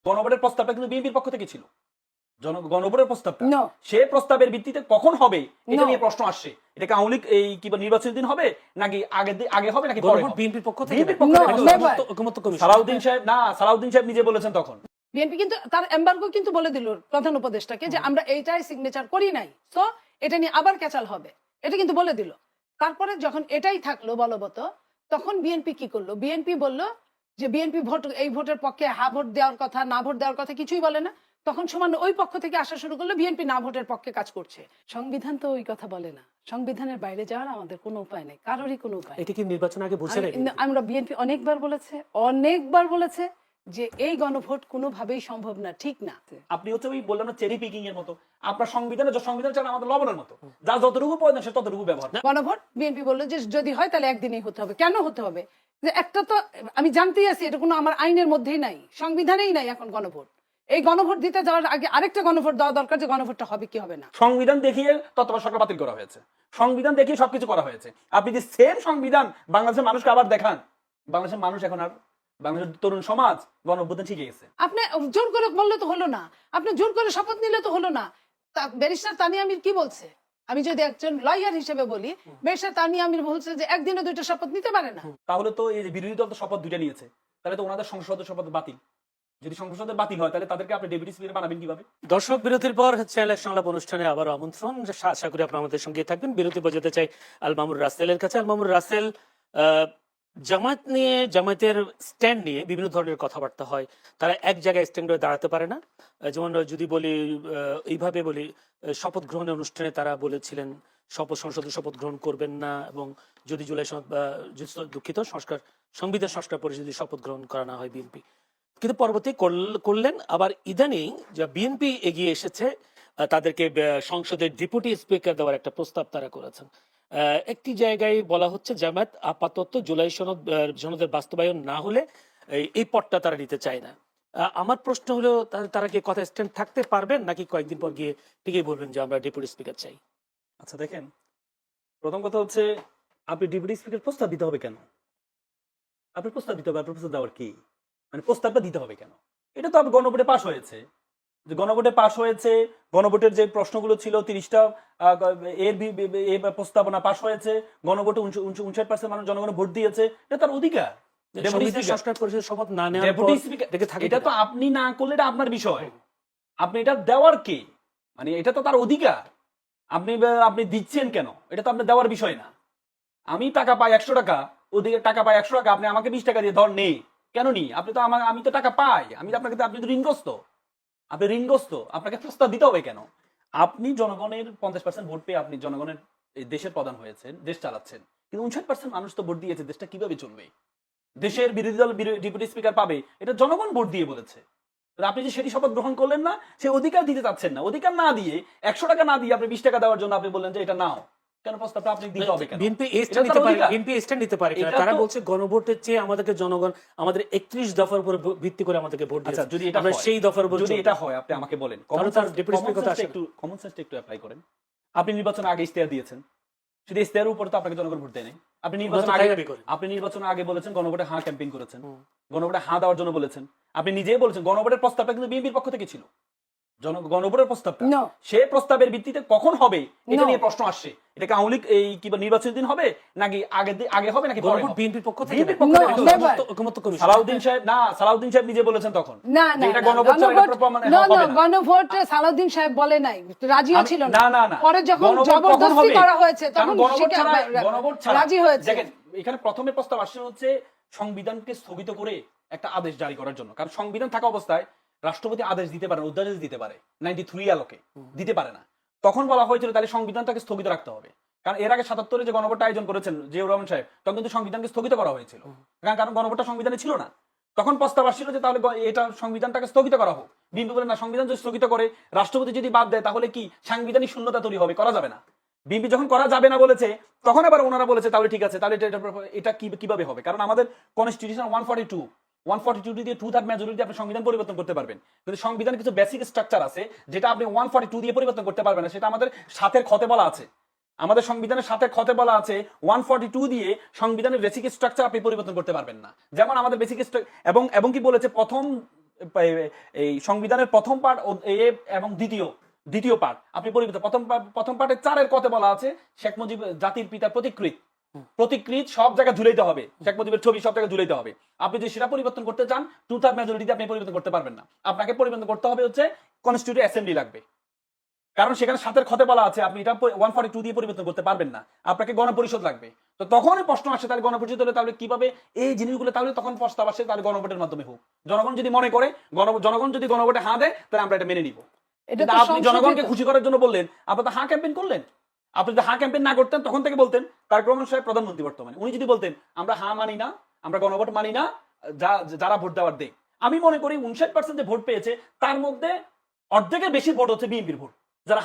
গণভোটের প্রস্তাবটা কিন্তু বিএনপির পক্ষ থেকে ছিল। গণভোটের প্রস্তাবটা সে প্রস্তাবের ভিত্তিতে কখন হবে এটা নিয়ে প্রশ্ন আসছে। এটা কি আওয়ামী লীগ এই কিংবা নির্বাচনের দিন হবে নাকি আগে হবে নাকি পরে? বিএনপির পক্ষ থেকে সালাউদ্দিন সাহেব নিজে বলেছেন তখন। বিএনপি কিন্তু তার এমবার্গো কিন্তু বলে দিল প্রধান উপদেষ্টাকে যে আমরা এইটাই সিগনেচার করি নাই, তো এটা নিয়ে আবার ক্যাচাল হবে, এটা কিন্তু বলে দিল। তারপরে যখন এটাই থাকলো বলবৎ, তখন বিএনপি কি করলো? বিএনপি বলল যে বিএনপি ভোট, এই ভোটের পক্ষে হা ভোট দেওয়ার কথা, না ভোট দেওয়ার কথা কিছুই বলে না। তখন সমান ওই পক্ষ থেকে আসা শুরু করলো বিএনপি না ভোটের পক্ষে কাজ করছে। সংবিধান তো ওই কথা বলে না, সংবিধানের বাইরে যাওয়ার আমাদের কোনো উপায় নেই, কারোরই কোনো উপায়। এটা কি নির্বাচন আগে বুঝে নেই? আমরা বিএনপি অনেকবার বলেছে যে এই গণভোট কোনোভাবেই সম্ভব না, ঠিক না। আপনি হচ্ছে ওই বললাম না চেরি পিকিং এর মতো, আপনার সংবিধান চান আমাদের লবণের মতো, যা যতটুকু প্রয়োজন সে ততটুকু ব্যবহার। গণভোট বিএনপি বললো যে যদি হয় তাহলে একদিনই হতে হবে। কেন হতে হবে? যে একটা তো আমি জানতেই আছি এটা কোনো আমার আইনের মধ্যেই নাই, সংবিধানেই নাই এখন গণভোট। এই গণভোট দিতে যাওয়ার আগে আরেকটা গণভোট দেওয়া দরকার, যে গণভোটটা হবে কি হবে না। সংবিধান দেখিয়ে তত্ত্বাবধায়ক সরকার বাতিল করা হয়েছে, সংবিধান দেখিয়ে সবকিছু করা হয়েছে। আপনি যে সেম সংবিধান বাংলাদেশের মানুষকে আবার দেখান, বাংলাদেশের মানুষ এখন আর, বাংলাদেশের তরুণ সমাজ গণঅভ্যুত্থান শিখে গেছে। আপনি জোর করে বললে তো হলো না, আপনি জোর করে শপথ নিলে তো হলো না। ব্যারিস্টার তানিয়া আমির কি বলছে? আমি যদি একজন লয়ার হিসেবে বলি, ব্যারিস্টার তানিয়া আমির বলছে যে একদিনে দুইটা শপথ নিতে পারে না। তাহলে তো এই বিরোধী দল তো শপথ দুইটা নিয়েছে, তাহলে তো ওনাদের সংসদ শপথ বাতিল। যদি সংসদের বাতিল হয় তাহলে তাদেরকে আপনি ডেপুটি স্পিকার বানাবেন কিভাবে? দর্শক, বিরতির পর চ্যানেল সংলাপ অনুষ্ঠানে আবারও আমন্ত্রণ। আশা করি আপনারা আমাদের সঙ্গে থাকবেন। বিরতি বোঝাতে চাই আল মামুন রাসেলের কাছে। আল মামুন রাসেল, জামাত নিয়ে, জামাতের স্ট্যান্ড নিয়ে বিভিন্ন ধরনের কথাবার্তা হয়, তারা এক জায়গায় স্ট্যান্ড হয়ে দাঁড়াতে পারে না। যেমন যদি বলি, এইভাবে বলি, শপথ গ্রহণের অনুষ্ঠানে তারা বলেছিলেন সংসদের শপথ গ্রহণ করবেন না, এবং যদি জুলাই দুঃখিত সংবিধান সংস্কার পরে যদি শপথ গ্রহণ করা না হয় বিএনপি, কিন্তু পরবর্তী করলেন। আবার ইদানিং যা বিএনপি এগিয়ে এসেছে, তাদেরকে সংসদের ডেপুটি স্পিকার দেওয়ার একটা প্রস্তাব তারা করেছেন। একটি জায়গায় বলা হচ্ছে জামায়াত আপাতত জুলাই সনদের বাস্তবায়ন না হলে এই পদটা তারা নিতে চায় না। আমার প্রশ্ন হলো, তারা কি কথা স্ট্যান্ড থাকতে পারবেন, নাকি কয়েকদিন পর গিয়ে ঠিকই বলবেন যে আমরা ডেপুটি স্পিকার চাই? আচ্ছা দেখেন, প্রথম কথা হচ্ছে আপনি ডেপুটি স্পিকার প্রস্তাব দিতে হবে কেন? আপনি প্রস্তাব দিতে হবে, আপনার প্রস্তাব দেওয়ার কি মানে প্রস্তাবটা দিতে হবে কেন? এটা তো গণভোটে পাস হয়েছে, যে গণভোটে পাস হয়েছে, গণভোটের যে প্রশ্নগুলো ছিল 30টা এর প্রস্তাবনা পাস হয়েছে, গণভোটে 59% মানুষ জনগণ ভোট দিয়েছে, এটা তার অধিকার। শপথ না নেওয়া, এটা তো আপনি না করলে এটা আপনার বিষয়, আপনি এটা দেওয়ার কে, মানে এটা তো তার অধিকার। আপনি দিচ্ছেন কেন, এটা তো আপনার দেওয়ার বিষয় না। আমি টাকা পাই 100 টাকা, ওদিকে টাকা পাই 100 টাকা, আপনি আমাকে 20 টাকা দিয়ে ধর নেই কেন নি? আপনি তো আমি তো টাকা পাই, আমি তো আপনাকে, আপনি তো ঋণগ্রস্ত, আপনাকে প্রস্তাব দিতে হবে কেন? আপনি জনগণের 50% ভোট পেয়ে আপনি জনগণের দেশের প্রধান হয়েছেন, দেশ চালাচ্ছেন, কিন্তু 59% মানুষ তো ভোট দিয়েছে, দেশটা কিভাবে চলবে? দেশের বিরোধী দল ডেপুটি স্পিকার পাবে, এটা জনগণ ভোট দিয়ে বলেছে। আপনি যে সেটি শপথ গ্রহণ করলেন না, সে অধিকার দিতে চাচ্ছেন না, অধিকার না দিয়ে 100 টাকা না দিয়ে আপনি 20 টাকা দেওয়ার জন্য আপনি বললেন যে এটা নাও, কেন প্রস্তাবটা আপনি দিতে হবে কেন? বিএনপি স্ট্যান্ড নিতে পারে কিনা? তারা বলছে গণভোটের চেয়ে আমাদেরকে জনগণ আমাদের 31 দফার উপর ভিত্তি করে আমাদেরকে ভোট দিয়েছে। যদি এটা সেই দফার উপর, যদি এটা হয়, আপনি আমাকে বলেন, কমন সেন্সটা একটু অ্যাপ্লাই করেন। আপনি নির্বাচনের আগে ইশতেহার দিয়েছেন, শুধু ইশতেহারের উপর তো আপনাকে জনগণ ভোট দেয় নাই। আপনি নির্বাচনের আগে বলেছেন গণভোটে হ্যাঁ ক্যাম্পেইন করেছেন, গণভোটে হ্যাঁ দেওয়ার জন্য বলেছেন। আপনি নিজেই বলেছেন গণভোটের প্রস্তাবটা কিন্তু বিএনপির পক্ষ থেকে ছিল, গণভোটের প্রস্তাবটা। সে প্রস্তাবের ভিত্তিতে কখন হবে এটা নিয়ে প্রশ্ন আসছে। এটা কি আওয়ামী লীগ এই কিংবা নির্বাচনের দিন হবে নাকি আগে হবে নাকি পরে? বিএনপির পক্ষ থেকে সালাউদ্দিন সাহেব নিজে বলেছেন তখন যে এটা গণভোট গণভোট সালাউদ্দিন সাহেব বলে নাই, রাজিও ছিল না। পরে যখন জবরদস্তি করা হয়েছে তখন গণভোট ছাড়া রাজি হয়েছে। দেখেন, এখানে প্রথমে প্রস্তাব আসছে হচ্ছে সংবিধানকে স্থগিত করে একটা আদেশ জারি করার জন্য, কারণ সংবিধান থাকা অবস্থায় রাষ্ট্রপতি আদেশ দিতে পারে, অধ্যাদেশ দিতে পারে, 93 আলোকে দিতে পারে না। তখন বলা হয়েছিল তাহলে সংবিধানটাকে স্থগিত রাখতে হবে, কারণ এর আগে 77-এ যে গণভোটটা আয়োজন করেছেন জিয়াউর রহমান সাহেব, তখন কিন্তু সংবিধানকে স্থগিত করা হয়েছিল, কারণ গণভোটটা সংবিধানে ছিল না। তখন প্রস্তাব আসছিল যে তাহলে এটা সংবিধানটাকে স্থগিত করা হোক। বিএনপি বলে না, সংবিধান যদি স্থগিত করে রাষ্ট্রপতি যদি বাদ দেয় তাহলে কি সাংবিধানিক শূন্যতা তৈরি হবে, করা যাবে না। বিএনপি যখন করা যাবে না বলেছে, তখন আবার ওনারা বলেছে তাহলে ঠিক আছে, তাহলে এটা কিভাবে হবে? কারণ আমাদের কনস্টিটিউশন 142 দিয়ে 2/3 মেজরিটি আপনি সংবিধান পরিবর্তন করতে পারবেন, কিন্তু সংবিধানের কিছু বেসিক স্ট্রাকচার আছে যেটা আপনি 142 দিয়ে পরিবর্তন করতে পারবেন না। সেটা আমাদের সাথের খতে বলা আছে, আমাদের সংবিধানের সাথে খতে বলা আছে 142 দিয়ে সংবিধানের বেসিক স্ট্রাকচার আপনি পরিবর্তন করতে পারবেন না। যেমন আমাদের বেসিক এবং কি বলেছে, এই সংবিধানের প্রথম পার্ট এবং দ্বিতীয় পার্ট আপনি পরিবর্তন প্রথম পার্টের 4 কতে বলা আছে শেখ মুজিব জাতির পিতা প্রতিকৃত সব জায়গায় ঝুলাইতে হবে, শেখ মুজিবের ছবি সব জায়গায় ঝুলাইতে হবে। আপনি যদি সেটা পরিবর্তন করতে চান 2/3 মেজরিটিতে আপনি পরিবর্তন করতে পারবেন না। আপনাকে পরিবর্তন করতে হবে হচ্ছে কনস্টিটিউটিভ অ্যাসেম্বলি লাগবে, কারণ সেখানে 7 খতে বলা আছে আপনি এটা 142 দিয়ে পরিবর্তন করতে পারবেন না, আপনাকে গণপরিষদ লাগবে। তো তখনই প্রশ্ন আসে তাহলে গণপরিষদ হলে তাহলে কিভাবে এই জিনিসগুলো, তাহলে তখন প্রস্তাব আসে তাহলে গণভোটের মাধ্যমে হোক। জনগণ যদি মনে করে জনগণ যদি গণভোটে হাঁ দেয় তাহলে আমরা এটা মেনে নিব। এটা তো আপনি জনগণকে সংশোধিত। খুশি করার জন্য বললেন, আপনি তো হাঁ ক্যাম্পেইন করলেন। আপনি যদি হাঁ ক্যাম্পেইন না করতেন তখন থেকে বলতেন তারেক রহমান সাহেব প্রধানমন্ত্রী বর্তমানে, উনি যদি বলতেন আমরা হাঁ মানি না, আমরা গণভোট মানি না, যারা ভোট দেওয়ার দেয়। আমি মনে করি 59% যে ভোট পেয়েছে তার মধ্যে অর্ধেকের বেশি ভোট হচ্ছে বিএনপির ভোট, যারা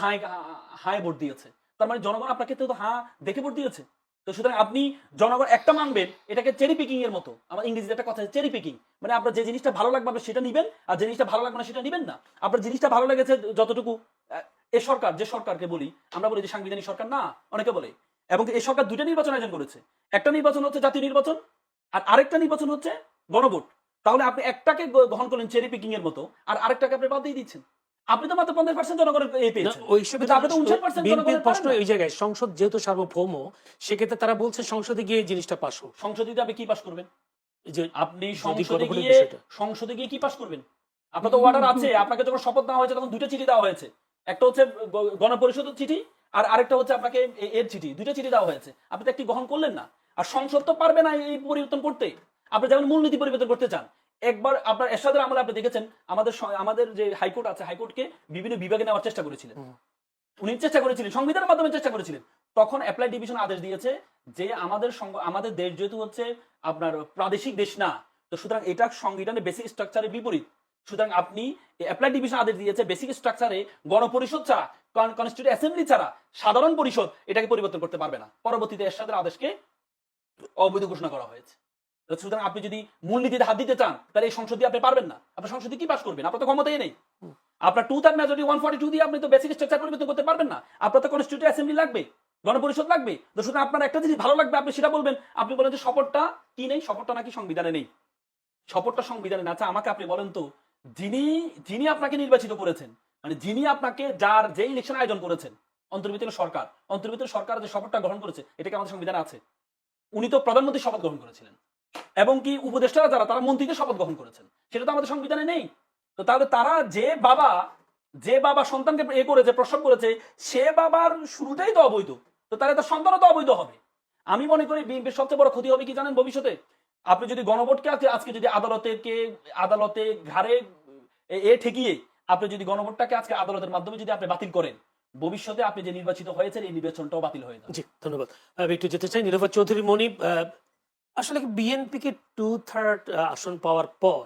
হাঁ ভোট দিয়েছে। তার মানে জনগণ আপনাকে তো হাঁ দেখে ভোট দিয়েছে। তো সুতরাং আপনি জনগণ একটা মানবেন, এটাকে চেরি পিকিং এর মতো। আমার ইংরেজিতে একটা কথা আছে চেরি পিকিং, মানে আপনার যে জিনিসটা ভালো লাগবে আপনি সেটা নিবেন, আর যে জিনিসটা ভালো লাগবে না সেটা নিবেন না। আপনার জিনিসটা ভালো লেগেছে যতটুকু, এই সরকার যে সরকারকে বলি আমরা বলি যে সাংবিধানিক সরকার না, অনেকে বলে, এবং এই সরকার 2টা নির্বাচন আয়োজন করেছে। একটা নির্বাচন হচ্ছে জাতীয় নির্বাচন আর আরেকটা নির্বাচন হচ্ছে গণভোট। তাহলে আপনি একটাকে গ্রহণ করলেন চেরি পিকিং এর মতো, আর আরেকটাকে আপনি বাদ দিয়ে দিচ্ছেন। আপনি তো মাত্র 50% জনগণের পেয়েছেন, ওই হিসেবে কিন্তু আপনি তো 59% বিএনপির জনগণের প্রশ্ন পারেন না। এই জায়গায়, সংসদ যেহেতু সার্বভৌম, সেক্ষেত্রে তারা বলছে সংসদে গিয়ে এই জিনিসটা পাস হোক। সংসদে আপনি কি পাস করবেন? এই যে আপনি যদি সংসদে গণভোটের গিয়ে বিষয়টা। কি পাস করবেন? আপনার তো অর্ডার আছে, আপনাকে যখন শপথ দেওয়া হয়েছে তখন 2টা চিঠি দেওয়া হয়েছে, একটা হচ্ছে গণপরিষদের চিঠি আর আরেকটা হচ্ছে আপনাকে এর চিঠি, 2টা চিঠি দেওয়া হয়েছে। আপনি তো একটি গ্রহণ করলেন না। আর সংসদ তো পারবে না এই পরিবর্তন করতে। আপনি যেমন মূলনীতি পরিবর্তন করতে চান, একবার আপনার এরশাদের আমলে আপনি দেখেছেন আমাদের যে হাইকোর্ট আছে, হাইকোর্টকে বিভিন্ন বিভাগে নেওয়ার চেষ্টা করেছিলেন, উনি চেষ্টা করেছিলেন, সংবিধানের মাধ্যমে চেষ্টা করেছিলেন। তখন অ্যাপ্লাই ডিভিশন আদেশ দিয়েছে যে আমাদের দেশ যেহেতু হচ্ছে আপনার প্রাদেশিক দেশ না, তো সুতরাং এটা সংবিধানের বেসিক স্ট্রাকচারের বিপরীত। সুতরাং আপনি অ্যাপ্লাই ডিভিশন আদেশ দিয়েছে বেসিক স্ট্রাকচারে গণপরিষদ ছাড়া, কনস্টিটিউয়েন্ট অ্যাসেম্বলি ছাড়া সাধারণ পরিষদ এটাকে পরিবর্তন করতে পারবে না। পরবর্তীতে এরশাদের আদেশকে অবৈধ ঘোষণা করা হয়েছে। সুতরাং আপনি যদি মূলনীতিতে হাত দিতে চান তাহলে এই সংসদ দিয়ে আপনি পারবেন না। আপনার সংসদে কি পাস করবেন? আপনার তো ক্ষমতাই নেই। আপনার 2/3 মেজরিটি 142 দিয়ে আপনি তো বেসিক স্ট্রাকচার পরিবর্তন করতে পারবেন না। আপনার তো কনস্টিটিউয়েন্ট অ্যাসেম্বলি লাগবে, গণপরিষদ লাগবে। তো সুতরাং আপনার একটা জিনিস ভালো লাগবে আপনি সেটা বলবেন। আপনি বলেন যে শপথটা কি নেই, শপথটা নাকি সংবিধানে নেই। শপথটা সংবিধানে না। আচ্ছা আমাকে আপনি বলেন তো, যিনি আপনাকে নির্বাচিত করেছেন, মানে যিনি আপনাকে যে ইলেকশন আয়োজন করেছেন, অন্তর্বর্তীকালীন সরকার যে শপথটা গ্রহণ করেছে, এটা কি আমাদের সংবিধানে আছে? উনি তো প্রধানমন্ত্রী শপথ গ্রহণ করেছিলেন, এবং কি উপদেষ্টারা যারা তারা মন্ত্রীদের শপথ গ্রহণ করেছেন, সেটা তো আমাদের সংবিধানে নেই। তো তাহলে তারা যে বাবা সন্তানকে করেছে, প্রসব করেছে, সে বাবার শুরুটাই তো অবৈধ। তো তাহলে তার সন্তানও তো অবৈধ হবে। আমি মনে করি বিএনপির সবচেয়ে বড় ক্ষতি হবে কি জানেন ভবিষ্যতে? আপনি যদি গণভোটকে আজকে যদি আদালতে ঘাড়ে ঠেকিয়ে আপনি যদি গণভোটটাকে আজকে আদালতের মাধ্যমে যদি আপনি বাতিল করেন, ভবিষ্যতে আপনি যে নির্বাচিত হয়েছেন এই নির্বাচনটাও বাতিল হয়ে যাবে। জি, ধন্যবাদ। আমি একটু যেতে চাই নীলোফার চৌধুরী মনিব। আসলে বিএনপিকে 2/3 আসন পাওয়ার পর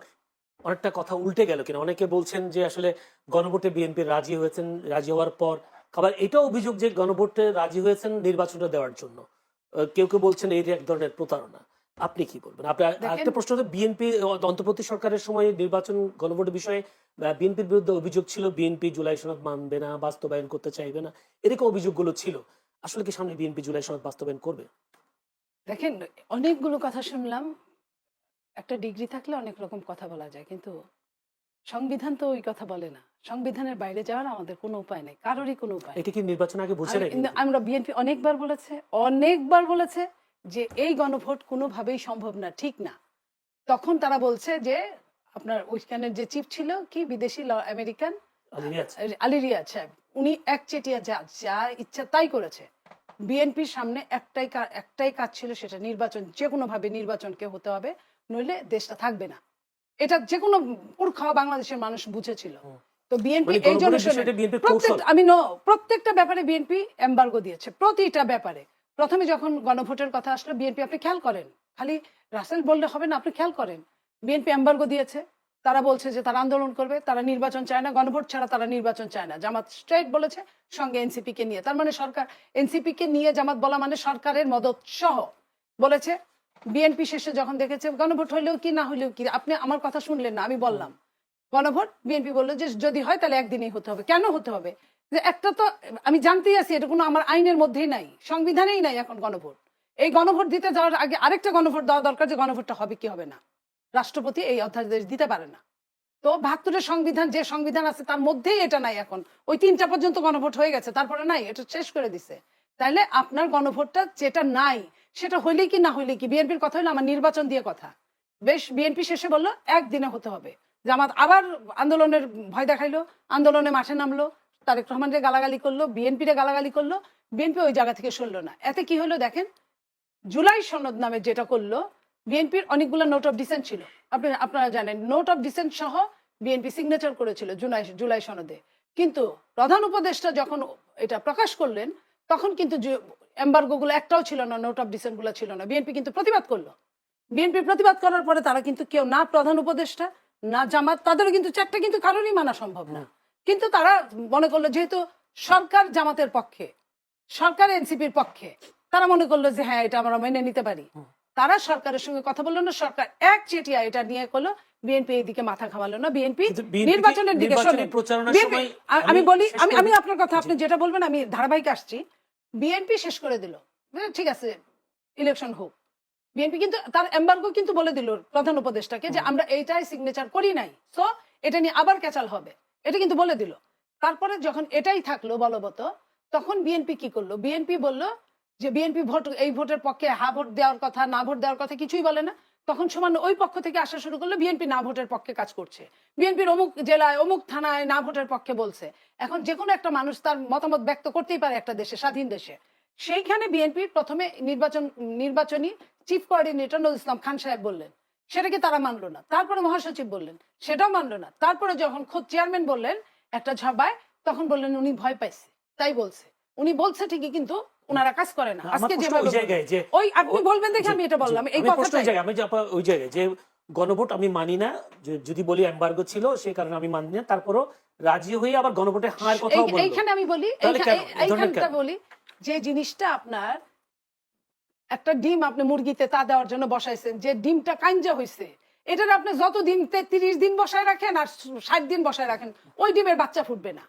অনেকটা কথা উল্টে গেল কিনা? অনেকে বলছেন যে আসলে গণভোটে বিএনপি রাজি হওয়ার পর আবার এটাও অভিযোগ যে গণভোটে রাজি হয়েছেন নির্বাচনটা দেওয়ার জন্য। কেউ বলছেন এই এক ধরনের প্রতারণা। আপনি কি বলবেন? আপনার একটা প্রশ্ন হচ্ছে, বিএনপি অন্তর্বর্তী সরকারের সময় নির্বাচন গণভোটের বিষয়ে বিএনপির বিরুদ্ধে অভিযোগ ছিল বিএনপি জুলাই সনদ মানবে না, বাস্তবায়ন করতে চাইবে না, এরকম অভিযোগগুলো ছিল। আসলে কি সামনে বিএনপি জুলাই সনদ বাস্তবায়ন করবে? দেখেন, অনেকগুলো কথা শুনলাম। একটা ডিগ্রি থাকলে অনেক রকম কথা বলা যায়, কিন্তু সংবিধান তো ওই কথা বলে না। সংবিধানের বাইরে যাওয়ার আমাদের কোনো উপায় নেই, কারোরই কোনো উপায় নেই। এটা কি নির্বাচন আগে বুঝে নেই? আমরা বিএনপি অনেকবার বলেছে যে এই গণভোট কোনোভাবেই সম্ভব না, ঠিক না। তখন তারা বলছে যে আপনার ওইখানের যে চিফ ছিল কি বিদেশি আমেরিকান আলী রিয়াজ সাহেব, উনি একচেটিয়া যা ইচ্ছা তাই করেছে। বিএনপির সামনে একটাই কাজ ছিল, সেটা নির্বাচন, যে কোনো ভাবে নির্বাচনকে হতে হবে, নইলে দেশটা থাকবে না। এটা যে কোনো পুরখা বাংলাদেশের মানুষ বুঝেছিল। তো বিএনপি এই জন্য প্রত্যেকটা ব্যাপারে বিএনপি এমবার্গো দিয়েছে, প্রতিটা ব্যাপারে। প্রথমে যখন গণভোটের কথা আসলো বিএনপি, আপনি খেয়াল করেন, খালি রাসেল বললে হবে না, আপনি খেয়াল করেন বিএনপি এমবার্গো দিয়েছে। তারা বলছে যে তারা আন্দোলন করবে, তারা নির্বাচন চায় না, গণভোট ছাড়া তারা নির্বাচন চায় না। জামাত স্ট্রেট বলেছে, সঙ্গে এনসিপি কে নিয়ে, তার মানে সরকার এনসিপি কে নিয়ে জামাত বলা মানে সরকারের মদত সহ বলেছে। বিএনপি শেষে যখন দেখেছে গণভোট হইলেও কি না হইলেও কি, আপনি আমার কথা শুনলেন না, আমি বললাম গণভোট, বিএনপি বললো যে যদি হয় তাহলে একদিনই হতে হবে। কেন হতে হবে? যে একটা তো আমি জানতেই আছি, এটা কোনো আমার আইনের মধ্যেই নাই, সংবিধানেই নাই এখন গণভোট। এই গণভোট দিতে যাওয়ার আগে আরেকটা গণভোট দেওয়া দরকার, যে গণভোটটা হবে কি হবে না। রাষ্ট্রপতি এই অধ্যাদেশ দিতে পারে না। তো ৭২-এর সংবিধান, যে সংবিধান আছে তার মধ্যেই এটা নাই। এখন ওই ৩টা পর্যন্ত গণভোট হয়ে গেছে, তারপরে নাই, এটা শেষ করে দিছে। তাইলে আপনার গণভোটটা যেটা নাই সেটা হইলে কি না হইলে কি, বিএনপির কথা হইলো আমার নির্বাচন দিয়ে কথা। বেশ, বিএনপি শেষে বললো একদিনে হতে হবে। জামাত আবার আন্দোলনের ভয় দেখাইলো, আন্দোলনে মাঠে নামলো, তারেক রহমানের গালাগালি করলো, বিএনপিরে গালাগালি করলো, বিএনপি ওই জায়গা থেকে সরলো না। এতে কি হলো দেখেন, জুলাই সনদ নামে যেটা করলো, বিএনপির অনেকগুলো নোট অফ ডিসেন্ট ছিল, আপনারা জানেন, নোট অফ ডিসেন্ট সহ বিএনপি সিগনেচার করেছিল জুলাই সনদে। কিন্তু প্রধান উপদেষ্টা যখন এটা প্রকাশ করলেন তখন কিন্তু এমবার্গো গুলো একটাও ছিল না, নোট অফ ডিসেন্ট গুলো ছিল না। বিএনপি কিন্তু প্রতিবাদ করলো। বিএনপি প্রতিবাদ করার পরে তারা কিন্তু কেউ, না প্রধান উপদেষ্টা না জামাত, তাদেরও কিন্তু চারটা কিন্তু কারোরই মানা সম্ভব না। কিন্তু তারা মনে করলো যেহেতু সরকার জামাতের পক্ষে, সরকার এনসিপির পক্ষে, তারা মনে করলো যে হ্যাঁ এটা আমরা মেনে নিতে পারি। তারা সরকারের সঙ্গে কথা বললো না, সরকার এক চেটিয়া এটা নিয়ে করলো, বিএনপি এইদিকে মাথা ঘামালো না। বিএনপি নির্বাচনের দিকে আমি বলি, আমি আপনার কথা, আপনি যেটা বলবেন আমি ধারাবাহিক আসছি। বিএনপি শেষ করে দিল, ঠিক আছে ইলেকশন হোক। বিএনপি কিন্তু তার এমবার্গো কিন্তু বলে দিল প্রধান উপদেষ্টাকে যে আমরা এইটাই সিগনেচার করি নাই, সো এটা নিয়ে আবার ক্যাচাল হবে, এটা কিন্তু বলে দিল। তারপরে যখন এটাই থাকলো বলবৎ, তখন বিএনপি কি করলো, বিএনপি বললো যে বিএনপি ভোট, এই ভোটের পক্ষে হা ভোট দেওয়ার কথা, না ভোট দেওয়ার কথা কিছুই বলে না। তখন সামান্য ওই পক্ষ থেকে আসা শুরু করলো বিএনপি না ভোটের পক্ষে কাজ করছে, বিএনপির অমুক জেলায় অমুক থানায় না ভোটের পক্ষে বলছে। এখন যে কোনো একটা মানুষ তার মতামত ব্যক্ত করতেই পারে একটা দেশে, স্বাধীন দেশে। সেইখানে বিএনপি প্রথমে নির্বাচনী চিফ কোঅর্ডিনেটর নজরুল ইসলাম খান সাহেব বললেন, সেটাকে তারা মানলো না। তারপরে মহাসচিব বললেন, সেটাও মানলো না। তারপরে যখন খোদ চেয়ারম্যান বললেন একটা সভায়, তখন বললেন উনি ভয় পাইছে, তাই বলছে। উনি বলছে ঠিকই, কিন্তু ওনারা কাজ করে না। আজকে যেভাবে ওই আপনি বলবেন দেখে আমি এটা বললাম, এই কথাটাই আমি ওই জায়গায় যে গণভোট আমি মানি না, যদি বলি এমবার্গো ছিল সেই কারণে আমি মানি না, তারপরও রাজি হয়ে আবার গণভোটে হার কথা বলবো। এইখানে আমি বলি, এইখানটা বলি যে জিনিসটা আপনার একটা ডিম আপনি মুরগিতে তা দেওয়ার জন্য বসাইছেন, যে ডিমটা কাঞ্জা হয়েছে, এটার আপনি যত দিন 33 দিন বসায় রাখেন আর 60 দিন বসায় রাখেন, ওই ডিমের বাচ্চা ফুটবে না।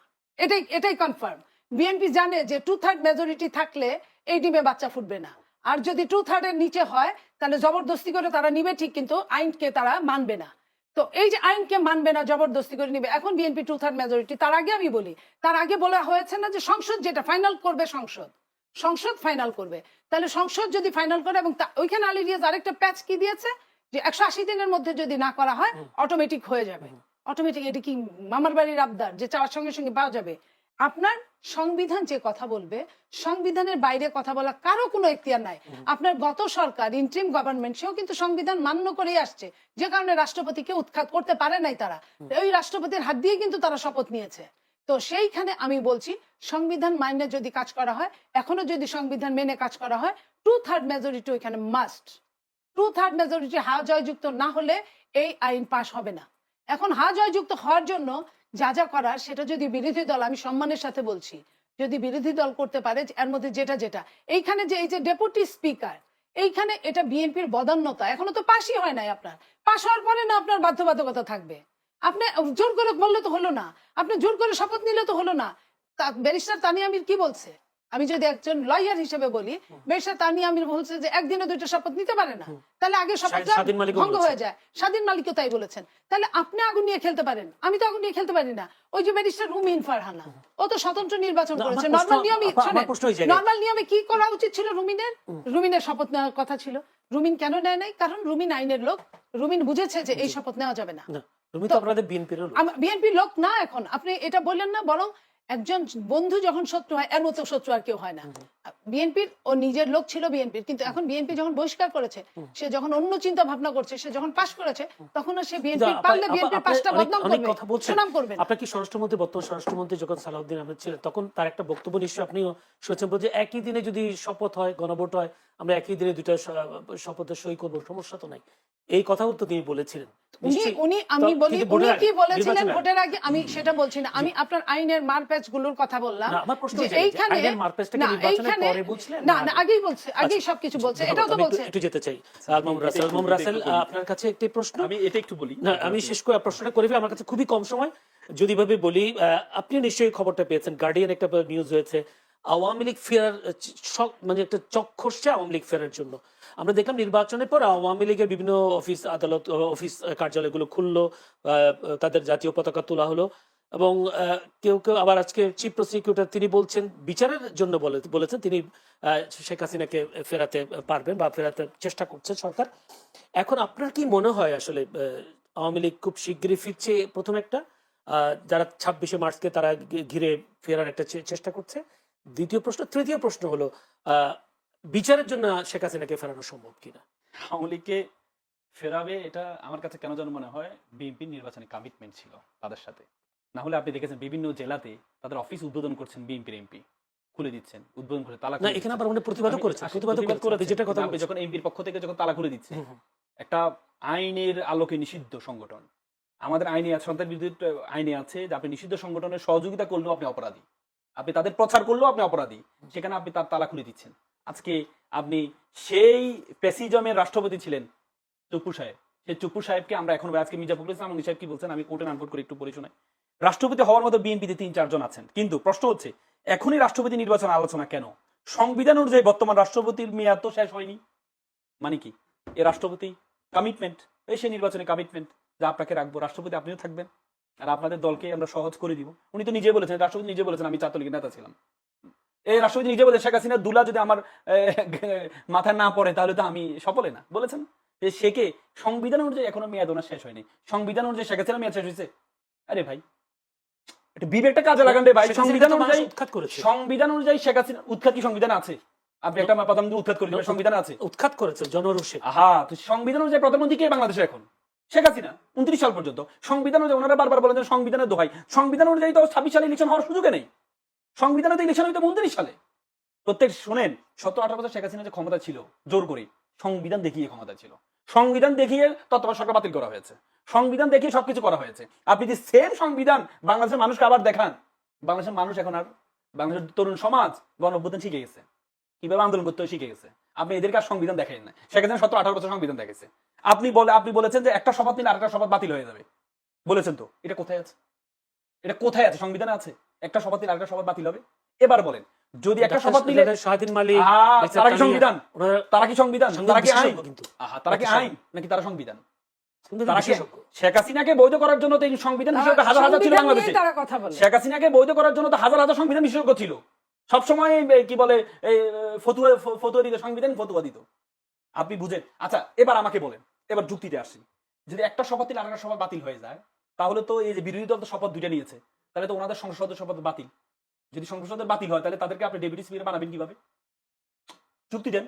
এটাই কনফার্ম। বিএনপি জানে যে 2/3 মেজরিটি থাকলে এই ডিমে বাচ্চা ফুটবে না। আর যদি 2/3 এর নিচে হয় তাহলে জবরদস্তি করে তারা নিবে ঠিক, কিন্তু আইনকে তারা মানবে না। তো এই যে আইনকে মানবে না, জবরদস্তি করে নিবে। এখন বিএনপি 2/3 মেজরিটি, তার আগে আমি বলি, তার আগে বলা হয়েছে না যে সংসদ যেটা ফাইনাল করবে, সংসদ ফাইনাল করবে। তাহলে সংসদ যদি ফাইনাল করে, এবং ওইখানে আলী রিয়াজ আরেকটা প্যাচ কি দিয়েছে যে 180 দিনের মধ্যে যদি না করা হয় অটোমেটিক হয়ে যাবে। অটোমেটিক, এটা কি মামার বাড়ির আবদার যে চাওয়ার সঙ্গে সঙ্গে পাওয়া যাবে? আপনার সংবিধান যে কথা বলবে, সংবিধানের বাইরে কথা বলা কারো কোনো এখতিয়ার নাই। আপনার গত সরকার ইন্টারিম গভর্নমেন্ট, সেও কিন্তু সংবিধান মান্য করেই আসছে, যে কারণে রাষ্ট্রপতিকে উৎখাত করতে পারে নাই তারা। ওই রাষ্ট্রপতির হাত দিয়ে কিন্তু তারা শপথ নিয়েছে। তো সেইখানে আমি বলছি, সংবিধান মাইনে যদি কাজ করা হয়, এখনো যদি সংবিধান মেনে কাজ করা হয়, 2/3 মেজরিটি ওইখানে মাস্ট। 2/3 মেজরিটি হা জয়যুক্ত না হলে এই আইন পাশ হবে না। এখন হা জয়যুক্ত হওয়ার জন্য যা যা করার, সেটা যদি বিরোধী দল, আমি সম্মানের সাথে বলছি, যদি বিরোধী দল করতে পারে, এর মধ্যে যেটা এইখানে যে এই যে ডেপুটি স্পিকার, এইখানে এটা বিএনপির বদান্যতা। এখনো তো পাশই হয় নাই। আপনার পাশ হওয়ার পরে না আপনার বাধ্যবাধকতা থাকবে, আপনি জোর করে বললে তো হলো না, আপনি জোর করে শপথ নিলে তো হলো না। ব্যারিস্টার তানিয়া আমির কি বলছে, আমি যদি একজন লয়ার হিসেবে বলি, ব্যারিস্টার তানিয়া আমির বলছে যে একদিনে 2টা শপথ নিতে পারে না, তাহলে আগে শপথটা ভঙ্গ হয়ে যায়। স্বাধীন মালিকও তাই বলেছেন। তাহলে আপনি আগুন নিয়ে খেলতে পারেন, আমি তো আগুন নিয়ে খেলতে পারি না। ওই যে ব্যারিস্টার রুমিন ফারহানা, ও তো স্বতন্ত্র নির্বাচন করেছে। নর্মাল নিয়মে কি করা উচিত ছিল রুমিনের শপথ নেওয়ার কথা ছিল। রুমিন কেন নেয় নাই? কারণ রুমিন আইনের লোক, রুমিন বুঝেছে যে এই শপথ নেওয়া যাবে না। বিএনপির লোক না। এখন আপনি এটা বললেন না, বরং একজন বন্ধু যখন শত্রু হয়, এর মতো শত্রু আর কেউ হয় না। বিএনপির ও নিজের লোক ছিল বিএনপির, কিন্তু এখন বিএনপি যখন বহিষ্কার করেছে, সে যখন অন্য চিন্তা ভাবনা করছে, সে যখন পাশ করেছে, তখন সে বিএনপি পারলে বিএনপির পাশটা বদনাম করবে, সুনাম করবে। আপনার কি স্বরাষ্ট্রমন্ত্রী, বর্তমান স্বরাষ্ট্রমন্ত্রী যখন সালাউদ্দিন আহমেদ ছিলেন, তখন তার একটা বক্তব্য নিশ্চয়ই আপনিও শুনেছেন, যে একই দিনে যদি শপথ হয়, গণভোট হয়, আমরা একই দিনে 2টা শপথে সই করবো, সমস্যা তো নাই। এই কথাও তো তিনি বলেছিলেন। আমি বলি উনি কি বলেছিলেন ভোটের আগে, আমি সেটা বলছি না। আমি আপনার আইনের মারপ্যাচ গুলোর কথা বললাম। এইখানে না, আগেই বলছে, আগেই সবকিছু বলছে, এটাও তো বলছে। একটু যেতে চাই আলমামুর রাসেল, আপনার কাছে একটি প্রশ্ন, আমি এটা একটু বলি। না, আমি শেষ করে প্রশ্নটা করে আমার কাছে খুবই কম সময়, যদি ভাবে বলি, আপনি নিশ্চয়ই খবরটা পেয়েছেন, গার্ডিয়ান একটা নিউজ হয়েছে, আওয়ামী লীগ ফেরার মানে একটা চক্ষুষে আওয়ামী লীগ ফেরার জন্য আমরা দেখলাম নির্বাচনের পর আওয়ামী লীগের বিভিন্ন অফিস আদালত অফিস কার্যালয়গুলো খুললো, তাদের জাতীয় পতাকা তোলা হলো এবং কেউ কেউ আবার আজকে চিফ প্রসিকিউটর তিনি বলছেন বিচারের জন্য বলেছেন তিনি শেখ হাসিনাকে ফেরাতে পারবেন বা ফেরাতে চেষ্টা করছে সরকার। এখন আপনার কি মনে হয় আসলে আওয়ামী লীগ খুব শিগগিরই ফিরছে? প্রথম একটা যারা 26শে মার্চকে তারা ঘিরে ফেরার একটা চেষ্টা করছে। দ্বিতীয় প্রশ্ন, তৃতীয় প্রশ্ন হলো বিচারের জন্য শেখ হাসিনাকে ফেরানো সম্ভব কিনা? আওয়ামী লীগকে ফেরাবে এটা আমার কাছে কেন যেন মনে হয় বিএনপির নির্বাচনী কমিটমেন্ট ছিল তাদের সাথে। না হলে আপনি দেখেছেন বিভিন্ন জেলাতে তাদের অফিস উদ্বোধন করছেন বিএনপির এমপি, খুলে দিচ্ছেন উদ্বোধন করে তালা না, এখানে আবার প্রতিবাদও করেছে, যেটা কথা আপনি যখন এমপির পক্ষ থেকে যখন তালা খুলে দিচ্ছে, একটা আইনের আলোকে নিষিদ্ধ সংগঠন, আমাদের আইনে আছে, সন্ত্রাস বিরোধী আইনে আছে যে আপনি নিষিদ্ধ সংগঠনের সহযোগিতা করলেও আপনি অপরাধী, আপনি তাদের প্রচার করলেও আপনি অপরাধী, সেখানে আপনি তার তালা খুলে দিচ্ছেন। আজকে আপনি সেই প্যাসিজমের রাষ্ট্রপতি ছিলেন চুপ্পু সাহেব, সেই চুপ্পু সাহেবকে আমরা এখন আজকে মির্জা ফখরুল ইসলাম সাহেব কি বলছেন আমি কোর্টে আনপোর্ট করে একটু পড়ে শোনাই। রাষ্ট্রপতি হওয়ার মতো বিএনপিতে 3-4 জন আছেন, কিন্তু প্রশ্ন হচ্ছে এখনই রাষ্ট্রপতি নির্বাচন আলোচনা কেন? সংবিধান অনুযায়ী বর্তমান রাষ্ট্রপতির মেয়াদ তো শেষ হয়নি, মানে কি এ রাষ্ট্রপতি কমিটমেন্ট, এই সেই নির্বাচনে কমিটমেন্ট যা আপনাকে রাখবো, রাষ্ট্রপতি আপনিও থাকবেন আর আপনাদের দলকে আমরা সহজ করে দিব। উনি তো নিজে বলেছেন, রাষ্ট্রপতি নিজে বলেছেন আমি ছাত্রলীগের নেতা ছিলাম, এই রাষ্ট্রপতি নিজে বলে শেখ হাসিনার দুলা যদি আমার মাথায় না পড়ে তাহলে তো আমি সফলে না, বলেছেন যে শেখে সংবিধান অনুযায়ী এখনো মেয়াদ ওনার শেষ হয়নি, সংবিধান অনুযায়ী শেখ হাসিনার মেয়াদ শেষ হয়েছে। আরে ভাই এটা বিবেকটা কাজে লাগান রে ভাই। সংবিধান অনুযায়ী উৎখাত করেছে, সংবিধান অনুযায়ী শেখ হাসিনা উৎখাত কি সংবিধান আছে? আপনি একটা প্রধানমন্ত্রী উৎখাত করে দিবেন, সংবিধান আছে? উৎখাত করেছে জনরোষে। আহা, তো সংবিধান অনুযায়ী প্রধানমন্ত্রী কে বাংলাদেশে এখন? শেখ হাসিনা 29 সাল পর্যন্ত। সংবিধান অনুযায়ী ওনারা বারবার বলেন যে সংবিধানের দোহাই, সংবিধান অনুযায়ী তো 26 সালে ইলেকশন হওয়ার সুযোগ নেই, সংবিধানে তো ইলেকশন হইতো 29 সালে। প্রত্যেক শুনেন 17-18 বছর শেখ হাসিনা যে ক্ষমতা ছিল জোর করে সংবিধান দেখিয়ে ক্ষমতা ছিল, সংবিধান দেখিয়ে তত্ত্বাবধায়ক সরকার বাতিল করা হয়েছে, সংবিধান দেখিয়ে সবকিছু করা হয়েছে। আপনি যে সেম সংবিধান বাংলাদেশের মানুষকে আবার দেখান, বাংলাদেশের মানুষ এখন আর বাংলাদেশের তরুণ সমাজ গণঅভ্যুত্থান শিখে গেছে, কিভাবে আন্দোলন করতে হয় শিখে গেছে। আপনি এদেরকে আর সংবিধান দেখেন না। শেখ হাসিনা 17-18 বছর সংবিধান দেখেছে। আপনি বলেছেন যে একটা শপথ নিলে আরেকটা শপথ বাতিল হয়ে যাবে, বলেছেন তো, এটা কোথায় আছে? এটা কোথায় আছে? সংবিধানে আছে একটা শপথ নিলে আরেকটা শপথ বাতিল হবে? এবার বলেন, যদি একটা শপথ নিলে শাহদিন মালিক তারা কি সংবিধান, তারা কি সংবিধান, তারা কি আইন, কিন্তু তারা কি আইন নাকি তারা সংবিধান? তারা কি শেখ হাসিনাকে বৈধ করার জন্য তো এই সংবিধান বিশেষজ্ঞ হাজার হাজার ছিল বাংলাদেশে। শেখ হাসিনাকে বৈধ করার জন্য তো হাজার হাজার সংবিধান বিশেষজ্ঞ ছিল, সবসময় কি বলে ফতুয়া দিত, সংবিধান ফতুয়া দিত। আপনি বুঝেন? আচ্ছা এবার আমাকে বলেন, এবার যুক্তিতে আসি, যদি একটা শপথ নিলে আরেকটা শপথ বাতিল হয়ে যায়, তাহলে তো এই যে বিরোধী দল তো শপথ দুইটা নিয়েছে, তাহলে তো ওনাদের সংসদের শপথ বাতিল। যদি সংসদের বাতিল হয় তাহলে তাদেরকে আপনি ডেপুটি স্পিকার বানাবেন কিভাবে? যুক্তি দেন।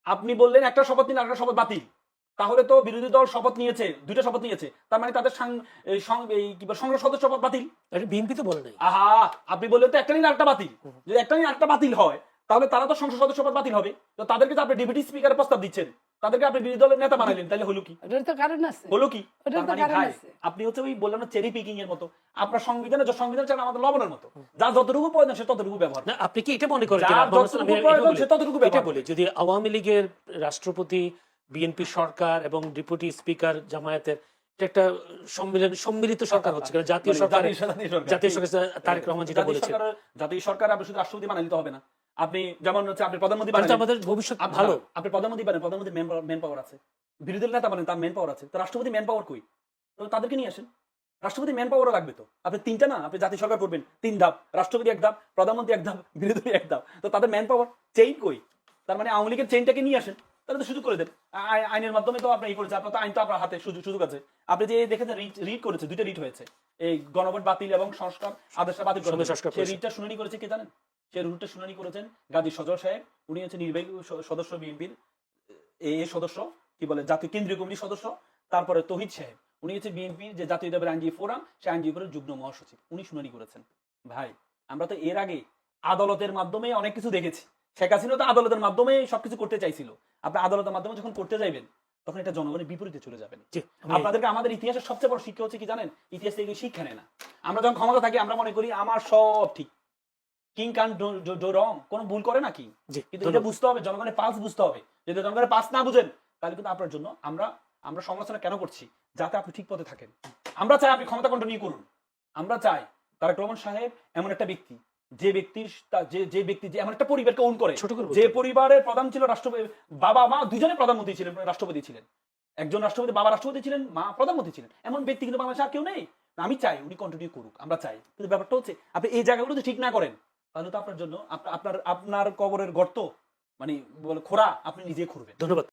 আপনি বললেন একটা শপথ নিলে আরেকটা শপথ বাতিল, তাহলে তো বিরোধী দল শপথ নিয়েছে, দুইটা শপথ নিয়েছে, তার মানে তাদের সংসদ সদস্য শপথ বাতিল। বিএনপি তো বলে নাই। আহা, আপনি বললেন তো একটা নিলে আরেকটা বাতিল, যদি একটা নিলে আরেকটা বাতিল হয় তাহলে তারা তো সংসদ সদস্য শপথ বাতিল হবে, তো তাদেরকে তো আপনি ডেপুটি স্পিকারের প্রস্তাব দিচ্ছেন, তাদেরকে আপনি বিরোধী দলের নেতা বানাইলেন, তাহলে হলো কি? এটার তো কারণ আছে, হলো কি? এটার তো কারণ আছে। আপনি হচ্ছে ওই বললাম না চেরি পিকিং এর মতো, আপনার সংবিধানে সংবিধান চান আমাদের লবণের মতো, যা যতটুকু প্রয়োজন সে ততটুকু ব্যবহার। না, আপনি কি এটা মনে করেন এটা বলি যদি আওয়ামী লীগের রাষ্ট্রপতি, বিএনপি সরকার এবং ডেপুটি স্পিকার জামায়াতের একটা সম্মিলিত সরকার হচ্ছে, জাতীয় সরকার, জাতীয় সরকার তারেক রহমান যেটা বলেছেন, জাতীয় সরকার আপনি শুধু রাষ্ট্রপতি বানাই দিতে হবে না, আপনি যেমন হচ্ছে আপনি প্রধানমন্ত্রী বানান, আমাদের ভবিষ্যৎ ভালো, আপনি প্রধানমন্ত্রী বানান, প্রধানমন্ত্রী ম্যান পাওয়ার আছে, বিরোধী দল নেতা বানেন তার ম্যান পাওয়ার আছে, তো রাষ্ট্রপতি ম্যান পাওয়ার কই? তো তাদেরকে নিয়ে আসেন, রাষ্ট্রপতি ম্যান পাওয়ারও লাগবে তো। আপনি তিনটা না, আপনি জাতীয় সরকার করবেন 3 ধাপ, রাষ্ট্রপতি 1 ধাপ, প্রধানমন্ত্রী 1 ধাপ, বিরোধী 1 ধাপ, তো তাদের ম্যান পাওয়ার চেইন কই? তার মানে আওয়ামী লীগের চেইনটাকে নিয়ে আসেন, তাহলে তো সুযোগ করে দেন। আইনের মাধ্যমে তো আপনি করেছে, আপনার তো আইন তো আপনার হাতে সুযোগ আছে। আপনি যে দেখেছেন রিট করেছে, 2টা রিট হয়েছে, এই গণভোট বাতিল এবং সংস্কার আদেশটা বাতিল করেছে, সেই রিটটা শুনানি করেছে কে জানেন? সেই রুটটা শুনানি করেছেন গাজী সজল সাহেব, উনি হচ্ছে নির্বাহী সদস্য বিএনপির সদস্য, কি বলে জাতীয় কেন্দ্রীয় কমিটির সদস্য। তারপরে তৌহিদ সাহেব, উনি হচ্ছে বিএনপির যে জাতীয় দলের আইনজীবী ফোরাম, সেই আইনজীবী ফোরামের যুগ্ম মহাসচিব, উনি শুনানি করেছেন। ভাই আমরা তো এর আগে আদালতের মাধ্যমে অনেক কিছু দেখেছি, শেখ হাসিনা তো আদালতের মাধ্যমে সবকিছু করতে চাইছিল। আপনি আদালতের মাধ্যমে যখন করতে যাইবেন তখন এটা জনগণের বিপরীতে চলে যাবেন। আপনাদেরকে আমাদের ইতিহাসের সবচেয়ে বড় শিক্ষা হচ্ছে কি জানেন? ইতিহাস থেকে শিক্ষা নেয় না। আমরা যখন ক্ষমতা থাকি আমরা মনে করি আমার সব ঠিক, কিং কান ডো রং, কোনো ভুল করে নাকি? কিন্তু এটা বুঝতে হবে, জনগণের পালস বুঝতে হবে। যদি জনগণের পালস না বুঝেন তাহলে কিন্তু আপনার জন্য আমরা সমালোচনা কেন করছি? যাতে আপনি ঠিক পথে থাকেন। আমরা চাই আপনি ক্ষমতা কন্টিনিউ করুন, আমরা চাই তারেক রহমান সাহেব এমন একটা ব্যক্তি যে ব্যক্তি যে এমন একটা পরিবারকে ওন করে, ছোট করে বলতে যে হবে। পরিবারের প্রধান ছিল রাষ্ট্রপতি, বাবা মা দুজনে প্রধানমন্ত্রী ছিলেন, রাষ্ট্রপতি ছিলেন, একজন রাষ্ট্রপতি, বাবা রাষ্ট্রপতি ছিলেন, মা প্রধানমন্ত্রী ছিলেন, এমন ব্যক্তি কিন্তু বাংলাদেশে আর কেউ নেই। আমি চাই উনি কন্টিনিউ করুক, আমরা চাই, কিন্তু ব্যাপারটা হচ্ছে আপনি এই জায়গাগুলো যদি ঠিক না করেন তাহলে তো আপনার জন্য আপনার কবরের গর্ত মানে খোঁড়া আপনি নিজে খুঁড়বেন। ধন্যবাদ।